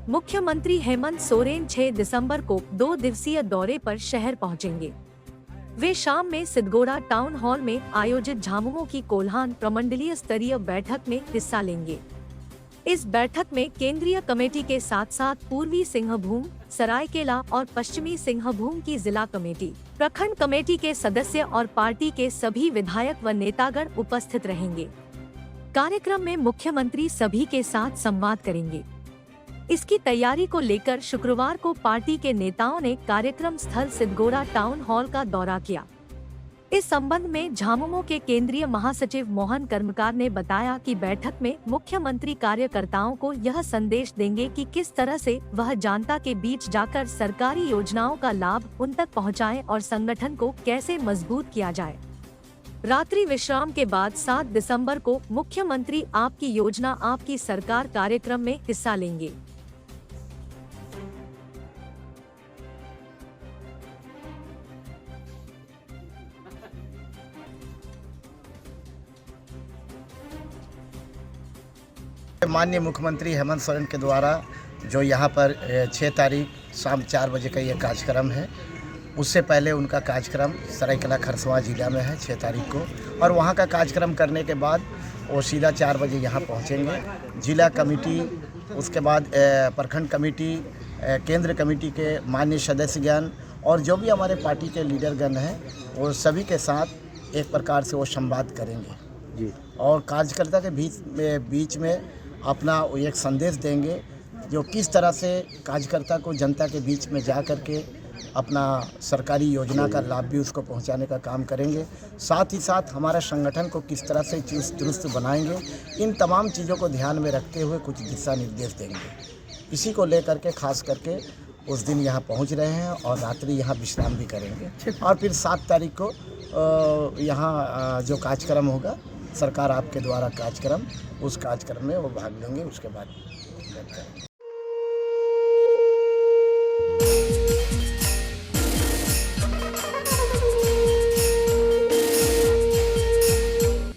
मुख्यमंत्री हेमंत सोरेन 6 दिसंबर को 2 दिवसीय दौरे पर शहर पहुंचेंगे। वे शाम में सिद्धगोड़ा टाउन हॉल में आयोजित झामुमो की कोल्हान प्रमंडलीय स्तरीय बैठक में हिस्सा लेंगे। इस बैठक में केंद्रीय कमेटी के साथ साथ पूर्वी सिंहभूम, सरायकेला और पश्चिमी सिंहभूम की जिला कमेटी, प्रखंड कमेटी के सदस्य और पार्टी के सभी विधायक व नेतागण उपस्थित रहेंगे। कार्यक्रम में मुख्यमंत्री सभी के साथ संवाद करेंगे। इसकी तैयारी को लेकर शुक्रवार को पार्टी के नेताओं ने कार्यक्रम स्थल सिद्धगोड़ा टाउन हॉल का दौरा किया। इस संबंध में झामुमो के केंद्रीय महासचिव मोहन कर्मकार ने बताया कि बैठक में मुख्यमंत्री कार्यकर्ताओं को यह संदेश देंगे कि किस तरह से वह जनता के बीच जाकर सरकारी योजनाओं का लाभ उन तक पहुंचाएं और संगठन को कैसे मजबूत किया जाए। रात्रि विश्राम के बाद 7 दिसंबर को मुख्यमंत्री आपकी योजना आपकी सरकार कार्यक्रम में हिस्सा लेंगे। माननीय मुख्यमंत्री हेमंत सोरेन के द्वारा जो यहाँ पर 6 तारीख शाम 4 बजे का ये कार्यक्रम है, उससे पहले उनका कार्यक्रम सरायकेला खरसवां जिला में है 6 तारीख को, और वहाँ का कार्यक्रम करने के बाद वो सीधा 4 बजे यहाँ पहुँचेंगे। जिला कमेटी, उसके बाद प्रखंड कमेटी, केंद्र कमेटी के माननीय सदस्यगण और जो भी हमारे पार्टी के लीडरगण हैं, वो सभी के साथ एक प्रकार से वो संवाद करेंगे जी, और कार्यकर्ता के बीच में अपना एक संदेश देंगे जो किस तरह से कार्यकर्ता को जनता के बीच में जा कर के अपना सरकारी योजना का लाभ भी उसको पहुंचाने का काम करेंगे। साथ ही साथ हमारा संगठन को किस तरह से चुस्त दुरुस्त बनाएंगे, इन तमाम चीज़ों को ध्यान में रखते हुए कुछ दिशा निर्देश देंगे। इसी को लेकर के खास करके उस दिन यहाँ पहुँच रहे हैं और रात्रि यहाँ विश्राम भी करेंगे, और फिर 7 तारीख को यहाँ जो कार्यक्रम होगा सरकार आपके द्वारा कार्यक्रम, उस कार्यक्रम में वो भाग लेंगे। उसके बाद